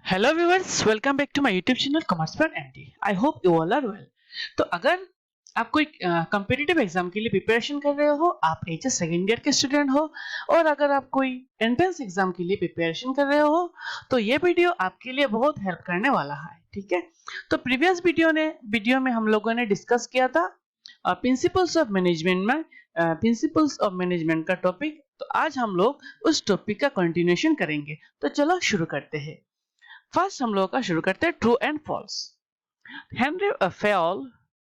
Hello viewers, welcome back to my YouTube channel commerce for MD. I hope you all are well. तो अगर आप कोई competitive exam के लिए preparation कर रहे हो, आप एचएस सेकेंड ईयर के स्टूडेंट हो, और अगर आप कोई एंट्रेंस एग्जाम के लिए प्रिपरेशन कर रहे हो, तो ये वीडियो आपके लिए बहुत हेल्प करने वाला है। ठीक है, तो प्रीवियस वीडियो में हम लोगों ने डिस्कस किया था प्रिंसिपल्स ऑफ मैनेजमेंट में प्रिंसिपल्स ऑफ मैनेजमेंट का टॉपिक। तो आज हम लोग उस टॉपिक का कंटिन्यूएशन करेंगे। तो चलो शुरू करते हैं। फर्स्ट हम लोग का शुरू करते हैं true and false. Henri Fayol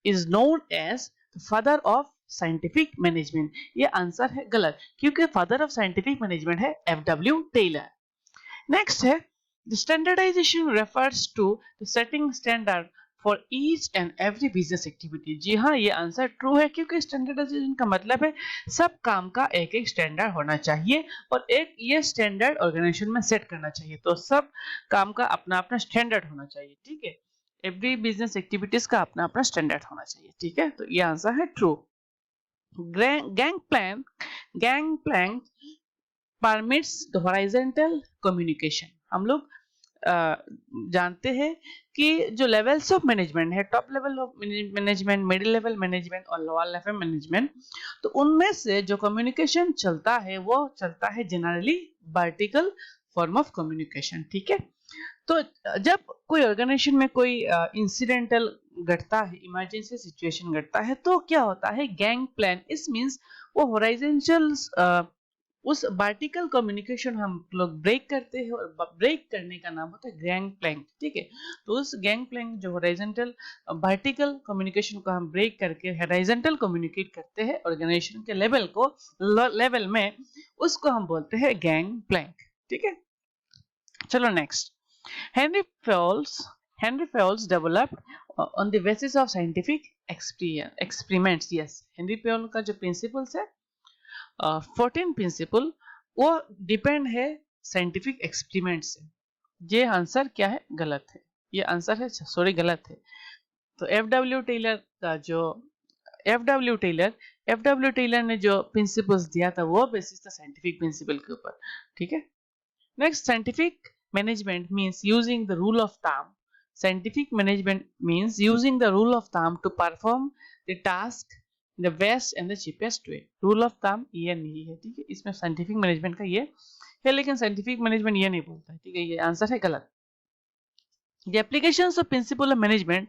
is known as father of scientific management. ये आंसर है गलत, क्योंकि फादर ऑफ साइंटिफिक मैनेजमेंट है एफ.डब्ल्यू. टेलर। नेक्स्ट है standardisation refers to the setting standard for each and every business activity. जी हाँ, ये answer true है, क्योंकि स्टैंडर्डाइजेशन का मतलब है सब काम का एक एक स्टैंडर्ड होना चाहिए और एक ये स्टैंडर्ड ऑर्गेनाइजेशन में सेट करना चाहिए। तो सब काम का अपना अपना स्टैंडर्ड होना चाहिए। ठीक है, एवरी बिजनेस एक्टिविटीज का अपना अपना स्टैंडर्ड होना चाहिए। ठीक है, तो ये आंसर है true. Gangplank permits the horizontal communication. हम लोग जानते हैं कि जो लेवल्स ऑफ मैनेजमेंट है, top level of management, middle level management और लोअर लेवल मैनेजमेंट, तो उनमें से जो कम्युनिकेशन चलता है वो चलता है generally vertical form of communication. ठीक है, तो जब कोई ऑर्गेनाइजेशन में कोई इंसिडेंटल घटता है, इमरजेंसी सिचुएशन घटता है, तो क्या होता है गैंग प्लान। इस मींस वो हॉरिजॉन्टल उस वर्टिकल कम्युनिकेशन हम लोग ब्रेक करते हैं, और ब्रेक करने का नाम होता है गैंग प्लैंक। ठीक है, तो उस गैंग प्लैंक जो हॉरिजॉन्टल वर्टिकल कम्युनिकेशन को हम ब्रेक करके हॉरिजॉन्टल कम्युनिकेट करते हैं ऑर्गेनाइजेशन के लेवल में, उसको हम बोलते हैं गैंग प्लैंक। ठीक है, चलो next. Henry Fowles Henry Fowles developed on the basis of scientific experiments. Yes, Henry Fowles का जो principles है 14 प्रिंसिपल, वो डिपेंड है साइंटिफिक एक्सपेरिमेंट से। ये आंसर क्या है? गलत है। ये आंसर है, सॉरी, गलत है। तो एफ.डब्ल्यू. टेलर का जो एफ.डब्ल्यू. टेलर ने जो प्रिंसिपल्स दिया था वो बेसिस था साइंटिफिक प्रिंसिपल के ऊपर। ठीक है, next, scientific management means using the rule of thumb. Scientific management means using the rule of thumb to perform the task in the best and the cheapest way. Rule of thumb ये नहीं है। ठीक है, इसमें scientific management का ये है, लेकिन scientific management ये नहीं बोलता है। ठीक है, ये आंसर है गलत। The applications of principle of management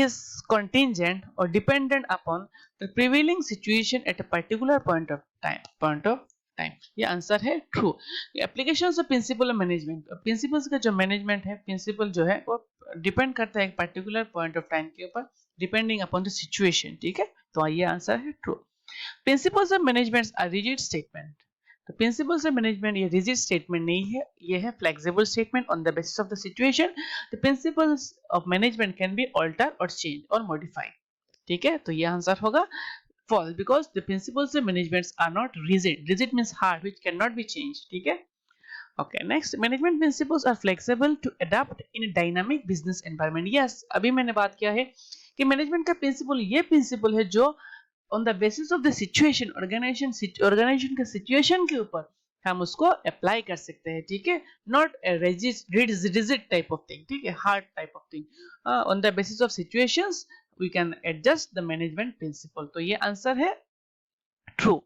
is contingent or dependent upon the prevailing situation at a particular point of time. ये आंसर है true. Applications of principle of management, principles का जो मैनेजमेंट है, प्रिंसिपल जो है वो डिपेंड करता है एक पर्टिकुलर पॉइंट ऑफ टाइम के ऊपर, डिपेंडिंग अपॉन द सिचुएशन। ठीक है, तो ये आंसर है true. Principles of management are rigid statement. तो प्रिंसिपल्स ऑफ मैनेजमेंट ये रिजिड स्टेटमेंट नहीं है, ये है flexible statement on the basis of the situation. The principles of management can be alter और चेंज और मॉडिफाइड। ठीक है, तो ये आंसर होगा false, because the principles of management are not rigid. Rigid means hard, which cannot be changed. ठीक है, okay, next, management principles are flexible to adapt in a dynamic business environment. Yes, अभी मैंने बात किया है कि management का principal ये प्रिंसिपल है जो on the basis of the situation, organisation के सिचुएशन के ऊपर हम उसको अप्लाई कर सकते हैं। ठीक है, not rigid type of thing. ठीक है, hard type of thing. On the basis of situations we can adjust the management principle. तो ये आंसर है true.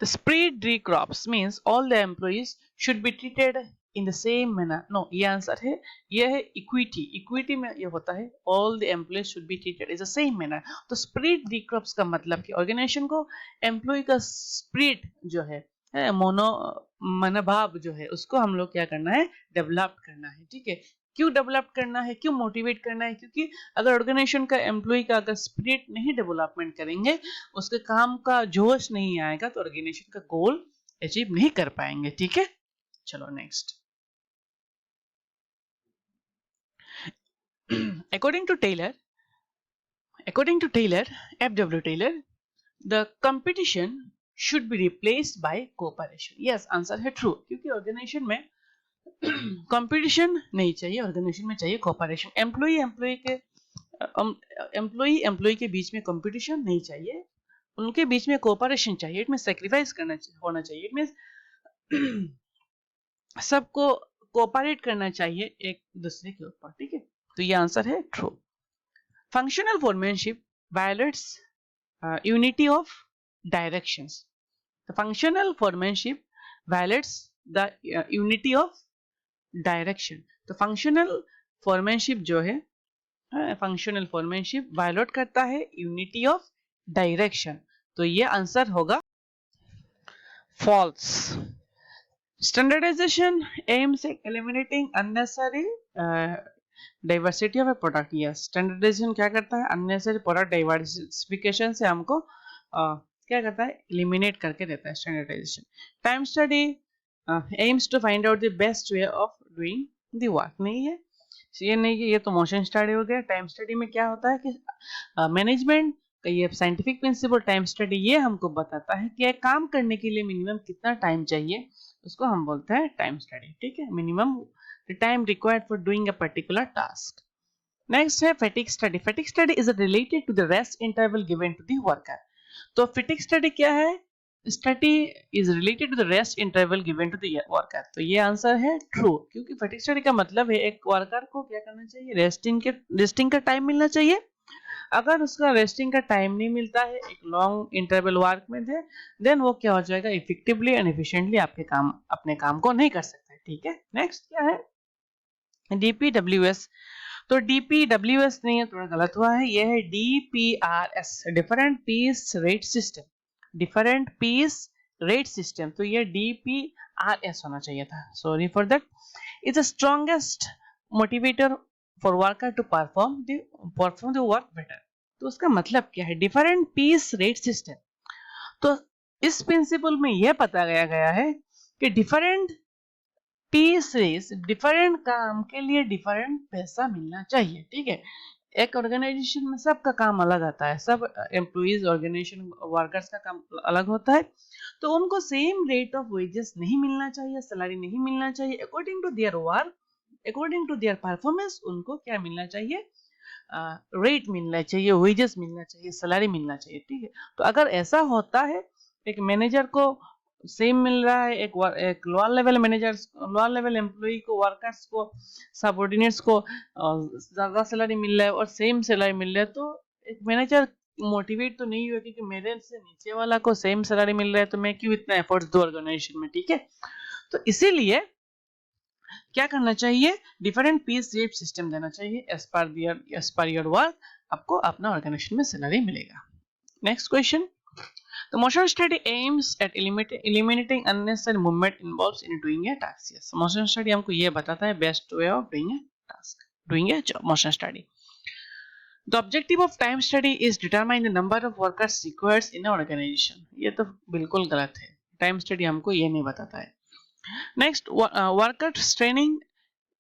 The spread tree crops means all the employees should be treated in the same manner. No, ये answer है, ये है equity में ये होता है all the employees should be treated in the same manner. तो spread tree crops का मतलब कि ऑर्गेनाइजेशन को एम्प्लॉय का स्प्रिट जो है मनोभाव जो है, उसको हम लोग क्या करना है? डेवलप करना है। ठीक है, क्यों डेवलप करना है, क्यों मोटिवेट करना है? क्योंकि अगर ऑर्गेनाइजेशन का एम्प्लॉय का अगर स्पिरिट नहीं डेवलपमेंट करेंगे, उसके काम का जोश नहीं आएगा, तो ऑर्गेनाइजेशन का गोल अचीव नहीं कर पाएंगे। ठीक है, चलो next. according to Taylor, F.W. Taylor, the competition should be replaced by cooperation. Yes, answer है ट्रू, क्योंकि ऑर्गेनाइजेशन में कंपटीशन नहीं चाहिए, ऑर्गेनाइजेशन में चाहिए कोऑपरेशन। एम्प्लॉई के बीच में कंपटीशन नहीं चाहिए, उनके बीच में कोऑपरेशन चाहिए। इट मींस सैक्रिफाइस होना चाहिए। इट मींस सबको कोऑपरेट करना चाहिए एक दूसरे के ऊपर, ठीक है। तो ये आंसर है true. Functional foremanship violets unity of directions. The functional foremanship violates the unity of direction. तो functional foremanship जो है functional foremanship violate करता है unity of direction. तो ये आंसर होगा false. Standardization aims at eliminating unnecessary diversity of a product. Yes, standardization क्या करता है, unnecessary product diversification से हमको क्या करता है, eliminate करके देता है standardization. Time study aims to find out the best way of doing the work. नहीं है, ये नहीं है, ये तो मोशन स्टडी हो गया। टाइम स्टडी में क्या होता है कि मैनेजमेंट का ये साइंटिफिक प्रिंसिपल टाइम स्टडी ये हमको बताता है कि एक काम करने के लिए मिनिमम कितना टाइम चाहिए, उसको हम बोलते हैं टाइम स्टडी, ठीक है। Minimum time required for doing a particular task. Next है fatigue study. Fatigue study is related to the rest interval given to the worker. तो फैटिग स्टडी क्या है, study is related to the rest interval given to the worker. तो ये answer है true, क्योंकि fatigue study का मतलब है एक वर्कर को क्या करना चाहिए, रेस्टिंग का टाइम मिलना चाहिए। अगर उसका रेस्टिंग का टाइम नहीं मिलता है, एक लॉन्ग इंटरवल वर्क में थे, देन वो क्या हो जाएगा, इफेक्टिवली एंड एफिशिएंटली अपने काम को नहीं कर सकते, ठीक है। नेक्स्ट क्या है, डीपीडब्ल्यूएस। तो डीपीडब्ल्यूएस नहीं है, थोड़ा गलत हुआ है, यह है DPRS, different piece rate system. Different piece rate system, तो ये डीपीआरएस होना चाहिए था, sorry for that. It's the strongest motivator for worker to perform the work better. तो उसका मतलब क्या है, डिफरेंट पीस रेट सिस्टम। तो इस प्रिंसिपल में यह पता गया है कि डिफरेंट पीस रेस, डिफरेंट काम के लिए डिफरेंट पैसा मिलना चाहिए, ठीक है। एक ऑर्गेनाइजेशन में सबका काम अलग आता है, सब एम्प्लॉइज ऑर्गेनाइजेशन वर्कर्स का काम अलग होता है, तो उनको सेम रेट ऑफ वेजेस नहीं मिलना चाहिए, सैलरी नहीं मिलना चाहिए। According to their work, according to their performance, उनको क्या मिलना चाहिए, रेट मिलना चाहिए, वेजेस मिलना चाहिए, सैलरी मिलना चाहिए, ठीक है। तो अगर ऐसा होता है, एक मैनेजर को सेम मिल रहा है, एक lower level manager, lower level employ को, वर्कर्स को, सबऑर्डिनेट्स को ज्यादा सैलरी मिल रहा है और सेम सैलरी मिल रहा है, तो एक मैनेजर मोटिवेट तो नहीं हुआ, क्योंकि मेरे से नीचे वाला को सेम सैलरी मिल रहा है, तो मैं क्यों इतना एफर्ट्स दूं ऑर्गेनाइजेशन में, ठीक है। तो इसीलिए क्या करना चाहिए, डिफरेंट पीस रेट सिस्टम देना चाहिए, एज पर योर वर्क आपको अपना ऑर्गेनाइजेशन में सैलरी मिलेगा। Next question, the motion study aims at eliminating unnecessary movement involved in doing a task. Yes, motion study हमको ये बताता है best way of doing a task, doing a job. Motion study. The objective of time study is determine the number of workers required in an organization. ये तो बिल्कुल गलत है, time study हमको ये नहीं बताता है। Next, workers training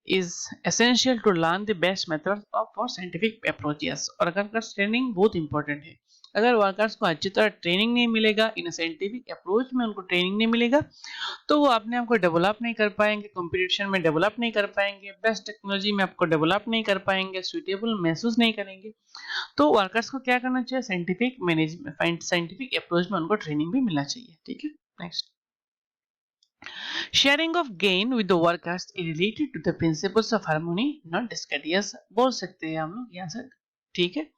is essential to learn the best methods for scientific approach. Yes, workers training बहुत important है। अगर वर्कर्स को अच्छी तरह ट्रेनिंग नहीं मिलेगा, इन साइंटिफिक अप्रोच में उनको ट्रेनिंग नहीं मिलेगा, तो वो अपने आप को डेवलप नहीं कर पाएंगे, कंपटीशन में डेवलप नहीं कर पाएंगे, बेस्ट टेक्नोलॉजी में आपको डेवलप नहीं कर पाएंगे, सुइटेबल महसूस नहीं करेंगे। तो वर्कर्स को क्या करना चाहिए, साइंटिफिक मैनेजमेंट, साइंटिफिक अप्रोच में उनको ट्रेनिंग भी मिलना चाहिए, ठीक है। Next, sharing of gain with the workers is related to the principles of harmony not discord. Yes, बोल सकते हैं हम लोग यहाँ से, ठीक है।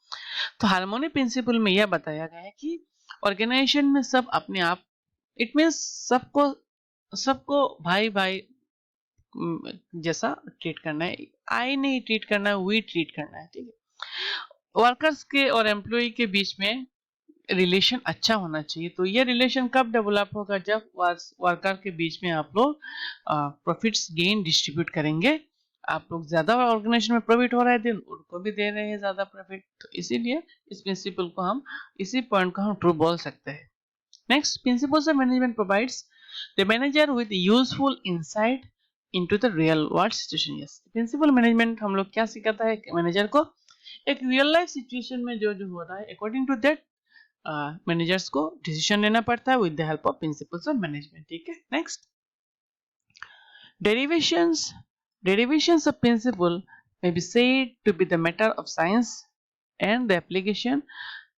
तो हार्मोनी प्रिंसिपल में यह बताया गया है कि ऑर्गेनाइजेशन में सब अपने आप, इट मींस सबको भाई भाई जैसा ट्रीट करना है, आई नहीं ट्रीट करना है, वी ट्रीट करना है, ठीक है। वर्कर्स के और एम्प्लॉय के बीच में रिलेशन अच्छा होना चाहिए। तो ये रिलेशन कब डेवलप होगा, जब वर्कर के बीच में आप लोग प्रॉफिट्स गेन डिस्ट्रीब्यूट करेंगे, आप लोग ज्यादा ऑर्गेनाइजेशन में प्रॉफिट हो रहा है, दिन उनको भी दे रहे हैं ज्यादा प्रॉफिट, तो इसीलिए इस प्रिंसिपल को हम, इसी पॉइंट को हम ट्रू बोल सकते हैं। Next, principles of management provides the manager with useful insight into the real world situation. Yes, principle management हम लोग क्या सिखाता है, मैनेजर को एक रियल लाइफ सिचुएशन में जो हो रहा है, अकॉर्डिंग टू दैट मैनेजर्स को डिसीजन लेना पड़ता है with the help of principles of management, ठीक है। Next, Derivations of principle may be said to be the matter of science and the application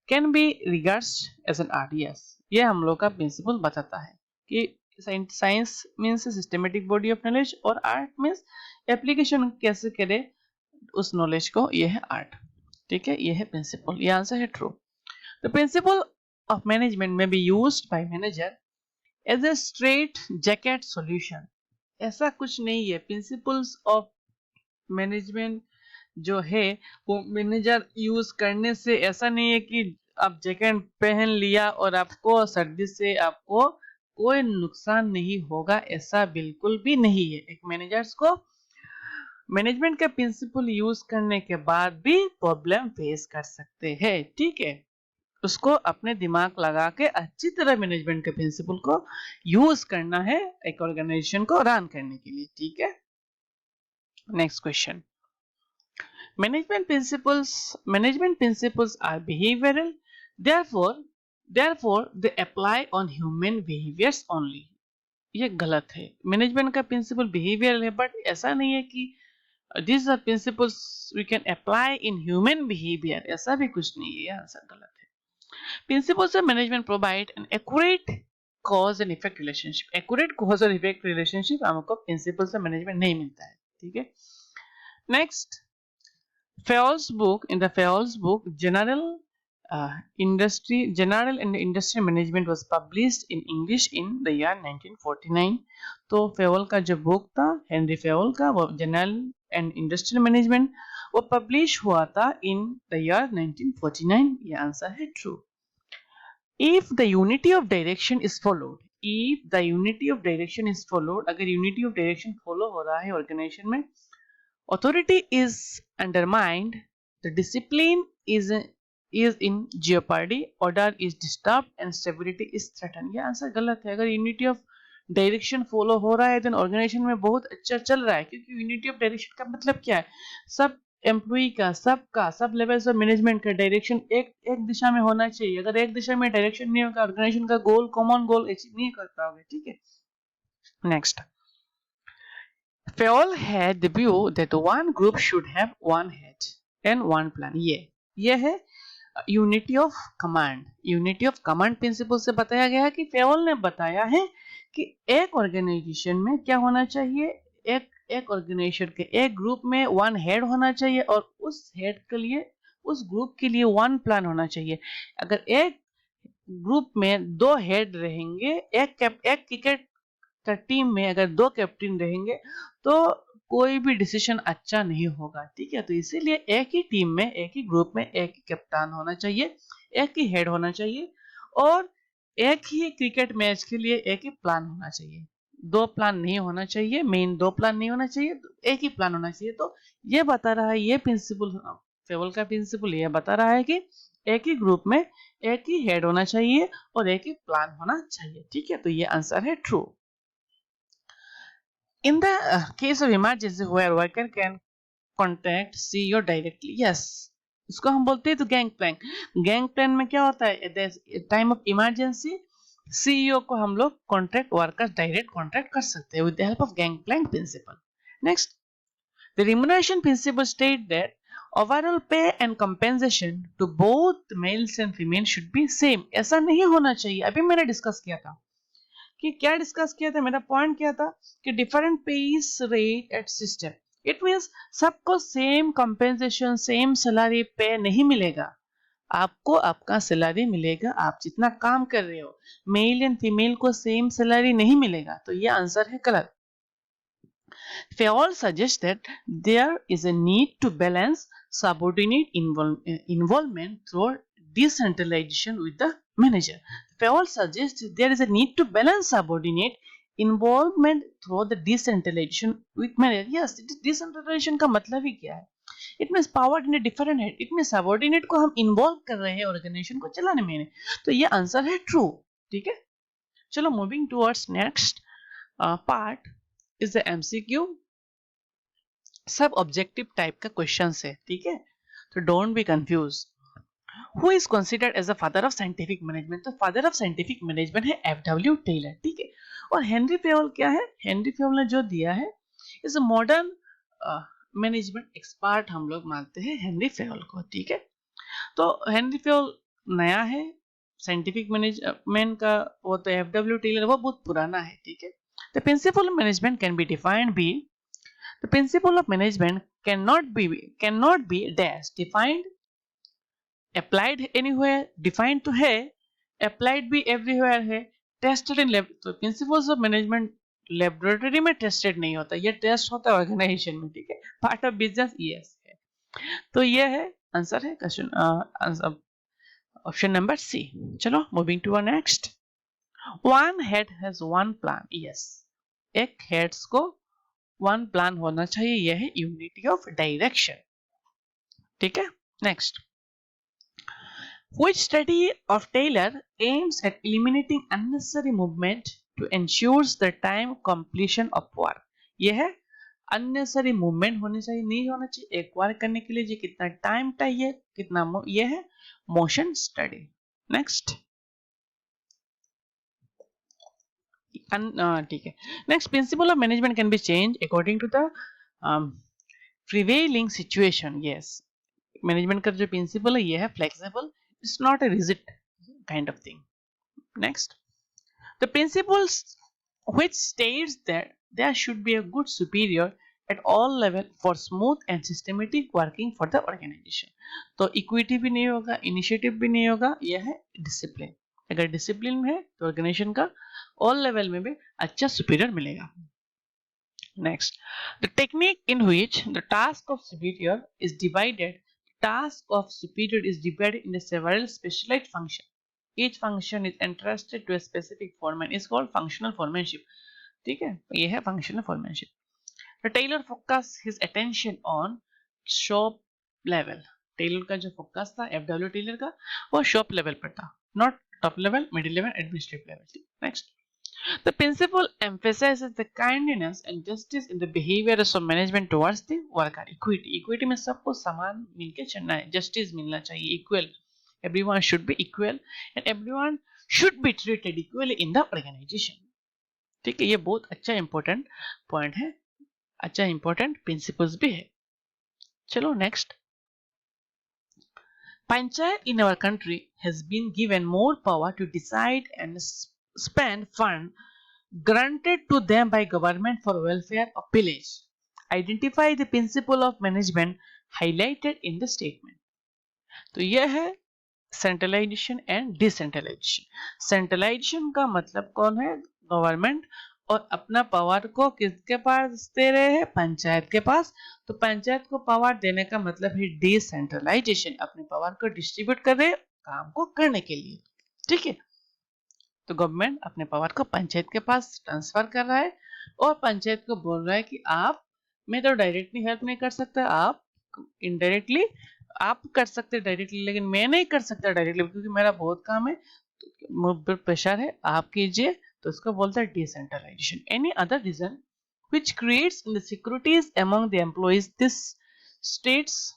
can be regarded as an art. Yes, ये हम लोग का principal बताता है कि science means systematic body of knowledge और आर्ट मीन्स एप्लीकेशन कैसे करे उस नॉलेज को, ये है आर्ट। ठीक है, ये है प्रिंसिपल, ये आंसर है true. The principle of management में be used by manager as a straight jacket solution. ऐसा कुछ नहीं है, प्रिंसिपल्स ऑफ मैनेजमेंट जो है वो मैनेजर यूज करने से ऐसा नहीं है कि आप जैकेट पहन लिया और आपको सर्दी से आपको कोई नुकसान नहीं होगा, ऐसा बिल्कुल भी नहीं है। एक मैनेजर्स को मैनेजमेंट का प्रिंसिपल यूज करने के बाद भी प्रॉब्लम फेस कर सकते हैं। ठीक है, उसको अपने दिमाग लगा के अच्छी तरह मैनेजमेंट के प्रिंसिपल को यूज करना है एक ऑर्गेनाइजेशन को रन करने के लिए। ठीक है, next question. Management principles are behavioral, therefore they apply on human behaviors only. ये गलत है। मैनेजमेंट का प्रिंसिपल बिहेवियरल है, बट ऐसा नहीं है कि these are principles we can apply in human behavior, ऐसा भी कुछ नहीं है, ये आंसर गलत है। Principles of management provide an accurate cause and effect relationship. Accurate cause और effect relationship हमको principles of management नहीं मिलता है। ठीक है, next Fayol's book, in the Fayol's book, General and Industry Management was published in English in the year 1949. तो फेवल का जो बुक था हेनरी फेवल का, वो जनरल एंड इंडस्ट्रियल मैनेजमेंट, वो पब्लिश हुआ था इन द ईयर 1949। ये आंसर है true. If the unity of direction is followed, if the unity of direction is followed, अगर unity of direction follow हो रहा है ऑर्गेनाइजेशन में, authority is undermined, the discipline is in jeopardy, order is disturbed and stability is threatened। ये answer गलत है। अगर unity of direction follow हो रहा है देन ऑर्गेनाइजेशन में बहुत अच्छा चल रहा है, क्योंकि यूनिटी ऑफ डायरेक्शन का मतलब क्या है, सब एम्प्लॉई का, सब लेवल्स ऑफ मैनेजमेंट का डायरेक्शन एक दिशा में होना चाहिए। अगर एक दिशा में डायरेक्शन नहीं होगा, ऑर्गेनाइजेशन का गोल, कॉमन गोल अचीव नहीं कर पाओगे। ठीक है, next. Fayol had the view that one group should have one head and one plan. ये है unity of command. Unity of command principle से बताया गया है कि फेवल ने बताया है कि एक ऑर्गेनाइजेशन में क्या होना चाहिए, एक ऑर्गेनाइजेशन के एक ग्रुप में वन हेड होना चाहिए और उस हेड के लिए, उस ग्रुप के लिए वन प्लान होना चाहिए। अगर एक ग्रुप में दो हेड रहेंगे, एक क्रिकेट का टीम में अगर दो कैप्टन रहेंगे तो कोई भी डिसीजन अच्छा नहीं होगा। ठीक है, तो इसीलिए एक ही टीम में, एक ही ग्रुप में एक ही कप्तान होना चाहिए, एक ही हेड होना चाहिए और एक ही क्रिकेट मैच के लिए एक ही प्लान होना चाहिए। दो प्लान नहीं होना चाहिए, मेन दो प्लान नहीं होना चाहिए, एक ही प्लान होना चाहिए। तो ये बता रहा है, ये प्रिंसिपल, फेवल का प्रिंसिपल ये बता रहा है कि एक ही ग्रुप में एक ही हेड होना चाहिए और एक ही प्लान होना चाहिए। ठीक है, तो ये आंसर है true. In the case of emergency where worker can contact CEO directly, yes, इसको हम बोलते हैं तो गैंग प्लान। गैंग प्लान में क्या होता है, टाइम ऑफ इमरजेंसी सीईओ को हम लोग कॉन्ट्रैक्ट वर्कर्स डायरेक्ट कॉन्ट्रैक्ट कर सकते हैं with the help of gang plan principle. Next, the remuneration principle state that overall pay and compensation to both males and female should be same. ऐसा नहीं होना चाहिए। अभी मैंने डिस्कस किया था कि क्या डिस्कस किया था, मेरा पॉइंट क्या था कि different piece rate at system, it means सबको सेम कंपेंसेशन, सेम सैलरी पे नहीं मिलेगा। आपको आपका सैलरी मिलेगा, आप जितना काम कर रहे हो। मेल एंड फीमेल को सेम सैलरी नहीं मिलेगा, तो ये आंसर है गलत। Fayol suggests that there is a need to balance subordinate involvement through decentralization with the manager. Fayol suggests there is a need to balance subordinate involvement through the decentralization with manager. Yes, decentralization का मतलब ही क्या है? It means power in a different hand. It means subordinate को हम involve कर रहे हैं organization को चलाने में। तो ये आंसर है true। ठीक है, चलो moving towards next part is the MCQ। सब ऑब्जेक्टिव टाइप का क्वेश्चन है। ठीक है, तो don't be confuse. Who is considered as the father of scientific management? तो फादर ऑफ साइंटिफिक मैनेजमेंट है एफ.डब्ल्यू. टेलर। ठीक है, और हेनरी फेवल क्या है? हेनरी फेवल ने जो दिया है is a modern management expert, हम लोग मानते हैं हेनरी फेवल को। ठीक है, तो हेनरी फेवल नया है, साइंटिफिक मैनेजमेंट का वो तो एफडब्ल्यू टेलर वो बहुत पुराना है, ठीक है। The principle of management can be defined be the principle of management can not be dash defined applied anywhere, defined तो है, अप्लाइड भी एवरीवेयर है, टेस्टेड इन लैब। तो प्रिंसिपल्स ऑफ मैनेजमेंट लेबोरेटरी में टेस्टेड नहीं होता, ये टेस्ट होता है ऑर्गेनाइजेशन में, ठीक है। पार्ट ऑफ बिजनेस यस है। तो ये है आंसर है question answer option number C. चलो moving to next. One head has one plan, yes, एक हेड्स को वन प्लान होना चाहिए, यह है यूनिटी ऑफ डायरेक्शन, ठीक है। Next, which study of Taylor aims at eliminating unnecessary movement to ensures the time completion of work। यह है unnecessary movement होनी चाहिए, नहीं होना चाहिए, एक वर्क करने के लिए जी कितना टाइम चाहिए, कितना यह है मोशन स्टडी। नेक्स्ट, ठीक है। Next, principle of management can be change according to the prevailing situation. Yes, management का जो प्रिंसिपल है ये है flexible, it's not a rigid kind of thing. Next, the principles which states that there should be a good superior at all level for smooth and systematic working for the organization। तो equity भी नहीं होगा, initiative भी नहीं होगा, यह है discipline. अगर डिसिप्लिन है तो ऑर्गेनाइजेशन का ऑल लेवल में भी अच्छा सुपीरियर मिलेगा। Next, the technique in which the task of superior is divided into several specialized functions. Each function is entrusted to a specific foreman is called functional foremanship। ठीक है, ये है functional foremanship। The Taylor focused his attention on shop level। Taylor का जो focus था FW Taylor का वो shop level पर था, not top level, middle level, administrative level. Next, the principle emphasizes the kindness and justice in the behavior of management towards the worker। Equity में सबको समान मिलके चलना है, justice मिलना चाहिए, equal, everyone should be equal and everyone should be treated equally in the organization। ठीक है, ये बहुत अच्छा इंपॉर्टेंट पॉइंट है, अच्छा इंपॉर्टेंट प्रिंसिपल्स भी है। चलो next, Panchayat in our country has been given more power to decide and spend fund granted to them by government for welfare of village। Identify the principle of management highlighted in the statement। तो यह है centralization and decentralization. Centralisation का मतलब कौन है, government, और अपना power को किसके पास दे रहे हैं, पंचायत के पास। तो पंचायत को पावर देने का मतलब है डिसेंट्रलाइजेशन, अपने पावर को डिस्ट्रीब्यूट कर रहे हैं काम को करने के लिए, ठीक है। तो गवर्नमेंट अपने पावर को पंचायत के पास ट्रांसफर कर रहा है और पंचायत को बोल रहा है कि आप, मैं तो डायरेक्टली हेल्प नहीं कर सकता, आप इनडायरेक्टली आप कर सकते डायरेक्टली, लेकिन मैं नहीं कर सकता डायरेक्टली क्योंकि मेरा बहुत काम है, तो प्रेशर है, आप कीजिए। तो इसको बोलते हैं decentralisation. Any other reason which creates insecurities among the employees, states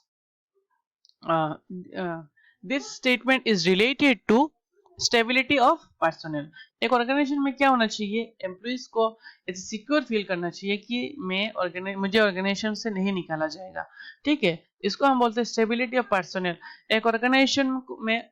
uh, uh, this statement is related to stability of personal. एक ऑर्गेनाइजेशन में क्या होना चाहिए, एम्प्लॉइज को ऐसे सिक्योर फील करना चाहिए कि मुझे ऑर्गेनाइजेशन से नहीं निकाला जाएगा, ठीक है। इसको हम बोलते हैं स्टेबिलिटी ऑफ पर्सनल। एक ऑर्गेनाइजेशन में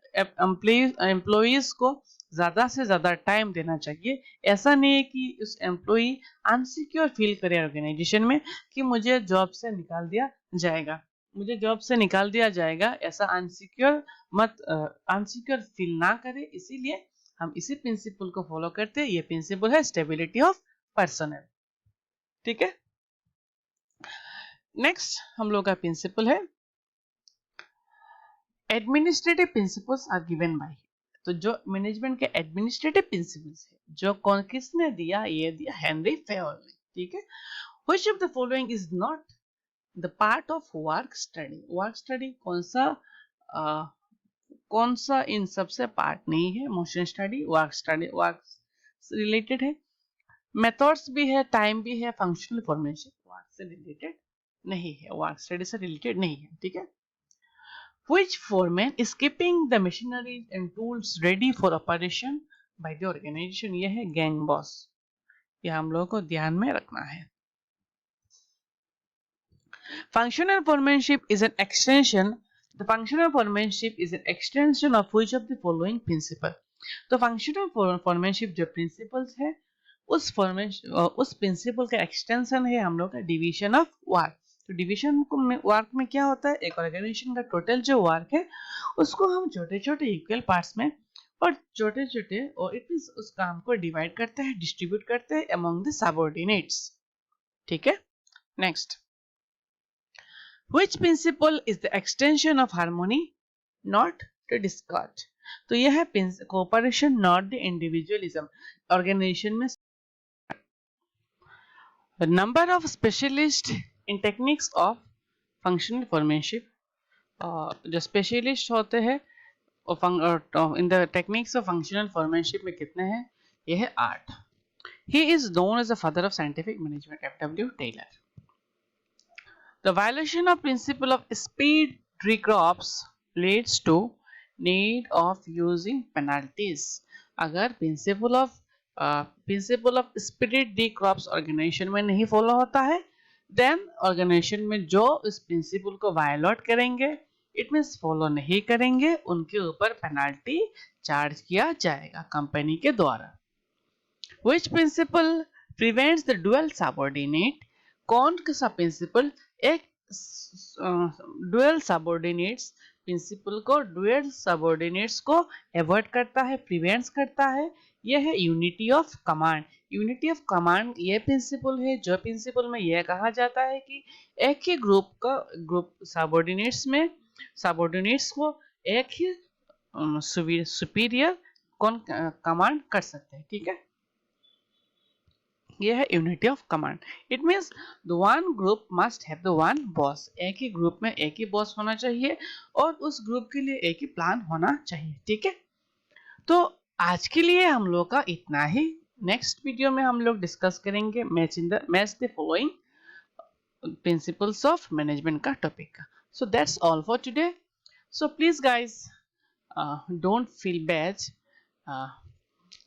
एम्प्लॉइज को ज्यादा से ज्यादा टाइम देना चाहिए, ऐसा नहीं है कि उस एम्प्लॉई अनसिक्योर फील करे ऑर्गेनाइजेशन में कि मुझे जॉब से निकाल दिया जाएगा, मुझे जॉब से निकाल दिया जाएगा, ऐसा अनसिक्योर फील ना करे। इसीलिए हम इसी प्रिंसिपल को फॉलो करते हैं, ये प्रिंसिपल है स्टेबिलिटी ऑफ पर्सनल, ठीक है। नेक्स्ट हम लोग का प्रिंसिपल है administrative principles are given by. तो जो मैनेजमेंट के एडमिनिस्ट्रेटिव प्रिंसिपल्स है जो कौन किसने दिया, ये दिया हेनरी फेवर ने, ठीक है। Which of the following is not the part of work study. Work study कौन सा इन सबसे पार्ट नहीं है, मोशन स्टडी वर्क रिलेटेड है, मेथड्स भी है, टाइम भी है, फंक्शनल फॉर्मेशन वर्क से रिलेटेड नहीं है, वर्क स्टडी से रिलेटेड नहीं है, ठीक है। Which foreman is keeping the machineries and tools ready for operation by the organization? यह है गैंग बॉस, यह हम लोगों को ध्यान में रखना है। Functional foremanship is an extension The functional foremanship is an extension of which of the following principle? तो functional foremanship जो principles है उस प्रिंसिपल का एक्सटेंशन है हम लोग का डिवीजन ऑफ वर्क। तो डिवीजन वर्क में क्या होता है, एक ऑर्गेनाइजेशन का टोटल जो वर्क है उसको हम छोटे छोटे इक्वल पार्ट्स में और छोटे छोटे और इट मींस उस काम को डिवाइड करते हैं, डिस्ट्रीब्यूट करते हैं अमंग द सबऑर्डिनेट्स। ठीक है, next, which principle is the extension of harmony not to discord? तो यह है cooperation not the individualism. Organisation में the number of specialists in techniques of functional foremanship, जो स्पेशलिस्ट होते हैं in the techniques of functional foremanship में कितने हैं? यह है 8। He is known as the father of scientific management, F.W. Taylor. The violation of principle of esprit de corps leads to need of using penalties. अगर principle of esprit de corps organisation में नहीं follow होता है, then organisation में जो इस principal को violet करेंगे, इट मींस फॉलो नहीं करेंगे, उनके ऊपर पेनाल्टी चार्ज किया जाएगा कंपनी के द्वारा। Which principle prevents the dual subordinate? कौन सा प्रिंसिपल एक डुअल सबऑर्डिनेट्स प्रिंसिपल को, डुअल सबऑर्डिनेट्स को अवॉइड करता है, प्रिवेंट्स करता है? यह है unity of command. Unity of command ये प्रिंसिपल है जो प्रिंसिपल में यह कहा जाता है कि एक ही ग्रुप सबऑर्डिनेट्स को एक ही सुपीरियर कमांड कर सकते हैं। ठीक है, यह है unity of command. It means the one group must have the one boss. एक ही ग्रुप में एक ही बॉस होना चाहिए और उस ग्रुप के लिए एक ही प्लान होना चाहिए। ठीक है, तो आज के लिए हम लोग का इतना ही। नेक्स्ट वीडियो में हम लोग डिस्कस करेंगे match the following principles of management का टॉपिक का। सो that's all for today. So please guys don't feel bad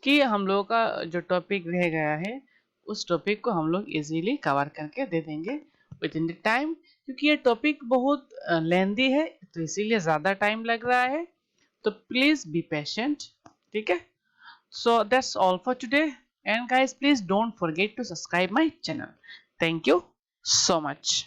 कि हम लोग का जो टॉपिक रह गया है उस टॉपिक को हम लोग इजीली कवर करके दे देंगे विद इन द टाइम, क्योंकि ये टॉपिक बहुत लेंदी है तो इसीलिए ज़्यादा टाइम लग रहा है, तो प्लीज बी पेशेंट। ठीक है, so that's all for today and guys please don't forget to subscribe my channel. Thank you so much।